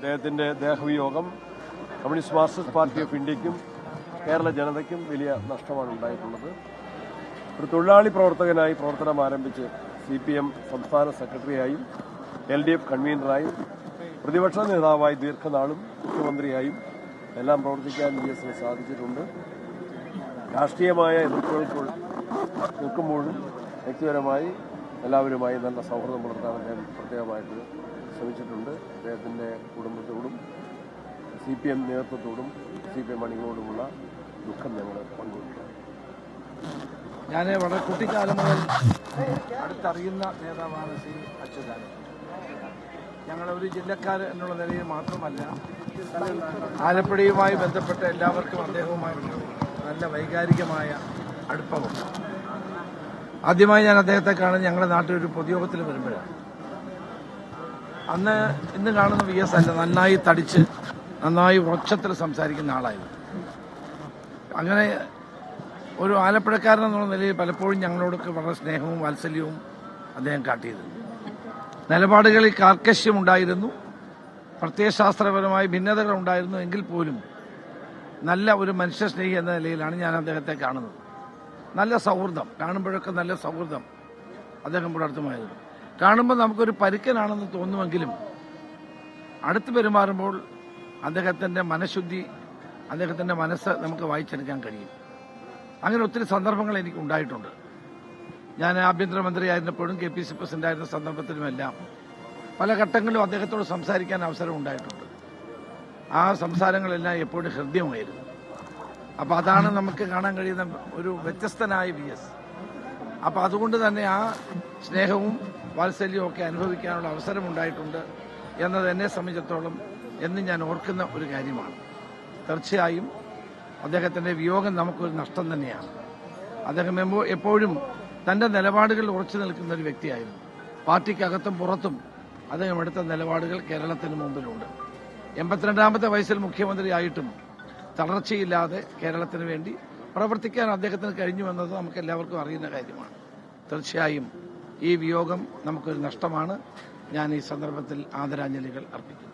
അദ്ദേഹത്തിൻ്റെ ദേഹവിയോഗം communist Marxist party of ഇന്ത്യക്കും കേരള ജനതയ്ക്കും വലിയ നഷ്ടമാണ് ഉണ്ടായിട്ടുള്ളത്. ഒരു തൊഴിലാളി പ്രവർത്തകനായി പ്രവർത്തനം ആരംഭിച്ച് CPM സംസ്ഥാന സെക്രട്ടറിയായും LDF കൺവീനറായും പ്രതിപക്ഷ നേതാവായി ദീർഘനാളും മുഖ്യമന്ത്രിയായും എല്ലാം പ്രവർത്തിക്കാൻ VS-ന് സാധിച്ചിട്ടുണ്ട്. രാഷ്ട്രീയമായ എതിർപ്പുകൾ നിൽക്കുമ്പോഴും വ്യക്തിപരമായി എല്ലാവരുമായി നല്ല സൗഹൃദം പുലർത്താൻ അദ്ദേഹം പ്രത്യേകമായിട്ട് ശ്രമിച്ചിട്ടുണ്ട്. അദ്ദേഹത്തിൻ്റെ കുടുംബത്തോടും CPM നേതൃത്വത്തോടും CPM അണികളോടുമുള്ള ദുഃഖം ഞങ്ങൾ പങ്കുവയ്ക്കുന്നു. ഞാൻ വളരെ കുട്ടിക്കാലം മുതൽ അടുത്തറിയുന്ന നേതാവാണ് ശ്രീ അച്യുതാനന്ദൻ. ഞങ്ങളൊരു ജില്ലക്കാർ എന്നുള്ള നിലയിൽ മാത്രമല്ല, ആലപ്പുഴയുമായി ബന്ധപ്പെട്ട എല്ലാവർക്കും അദ്ദേഹവുമായിട്ട് നല്ല വൈകാരികമായ അടുപ്പമുണ്ട്. ആദ്യമായി ഞാൻ അദ്ദേഹത്തെ കാണുന്നത് ഞങ്ങളുടെ നാട്ടിൽ ഒരു പൊതുയോഗത്തിൽ വരുമ്പോഴാണ്. ഇന്ന് കാണുന്ന VS അല്ല, നന്നായി തടിച്ച് നന്നായി ഉറച്ചത്തിൽ സംസാരിക്കുന്ന ആളായിരുന്നു. അങ്ങനെ ഒരു ആലപ്പുഴക്കാരൻ എന്നുള്ള നിലയിൽ പലപ്പോഴും ഞങ്ങളോടൊക്കെ വളരെ സ്നേഹവും വാത്സല്യവും അദ്ദേഹം കാട്ടിയത്. നിലപാടുകളിൽ കാർക്കശ്യമുണ്ടായിരുന്നു, പ്രത്യയശാസ്ത്രപരമായ ഭിന്നതകൾ ഉണ്ടായിരുന്നു. എങ്കിൽ പോലും നല്ല ഒരു മനുഷ്യസ്നേഹി എന്ന നിലയിലാണ് ഞാൻ അദ്ദേഹത്തെ കാണുന്നത്. നല്ല സൗഹൃദം, കാണുമ്പോഴൊക്കെ നല്ല സൗഹൃദം അദ്ദേഹം പുലർത്തുമായിരുന്നു. കാണുമ്പോൾ നമുക്കൊരു പരുക്കനാണെന്ന് തോന്നുമെങ്കിലും അടുത്ത് പെരുമാറുമ്പോൾ അദ്ദേഹത്തിൻ്റെ മനഃശുദ്ധി, അദ്ദേഹത്തിൻ്റെ മനസ്സ് നമുക്ക് വായിച്ചെടുക്കാൻ കഴിയും. അങ്ങനെ ഒത്തിരി സന്ദർഭങ്ങൾ എനിക്ക് ഉണ്ടായിട്ടുണ്ട്. ഞാൻ ആഭ്യന്തരമന്ത്രിയായിരുന്നപ്പോഴും KPC പ്രസിഡന്റായിരുന്ന സന്ദർഭത്തിലുമെല്ലാം പല ഘട്ടങ്ങളിലും അദ്ദേഹത്തോട് സംസാരിക്കാൻ അവസരം ഉണ്ടായിട്ടുണ്ട്. ആ സംസാരങ്ങളെല്ലാം എപ്പോഴും ഹൃദ്യമായിരുന്നു. അപ്പോൾ അതാണ് നമുക്ക് കാണാൻ കഴിയുന്ന ഒരു വ്യത്യസ്തനായ VS. അപ്പോൾ അതുകൊണ്ട് തന്നെ ആ സ്നേഹവും വാത്സല്യവും ഒക്കെ അനുഭവിക്കാനുള്ള അവസരം ഉണ്ടായിട്ടുണ്ട് എന്നത് എന്നെ സംബന്ധിച്ചിടത്തോളം എന്നും ഞാൻ ഓർക്കുന്ന ഒരു കാര്യമാണ്. തീർച്ചയായും അദ്ദേഹത്തിൻ്റെ വിയോഗം നമുക്കൊരു നഷ്ടം തന്നെയാണ്. അദ്ദേഹം എപ്പോഴും തൻ്റെ നിലപാടുകളിൽ ഉറച്ചു നിൽക്കുന്ന ഒരു വ്യക്തിയായിരുന്നു. പാർട്ടിക്കകത്തും പുറത്തും അദ്ദേഹം എടുത്ത നിലപാടുകൾ കേരളത്തിന് മുമ്പിലുണ്ട്. 82ാമത്തെ വയസ്സിൽ മുഖ്യമന്ത്രിയായിട്ടും തളർച്ചയില്ലാതെ കേരളത്തിന് വേണ്ടി പ്രവർത്തിക്കാൻ അദ്ദേഹത്തിന് കഴിഞ്ഞുവെന്നത് നമുക്ക് എല്ലാവർക്കും അറിയുന്ന കാര്യമാണ്. തീർച്ചയായും ഈ വിയോഗം നമുക്കൊരു നഷ്ടമാണ്. ഞാൻ ഈ സന്ദർഭത്തിൽ ആദരാഞ്ജലികൾ അർപ്പിക്കുന്നു.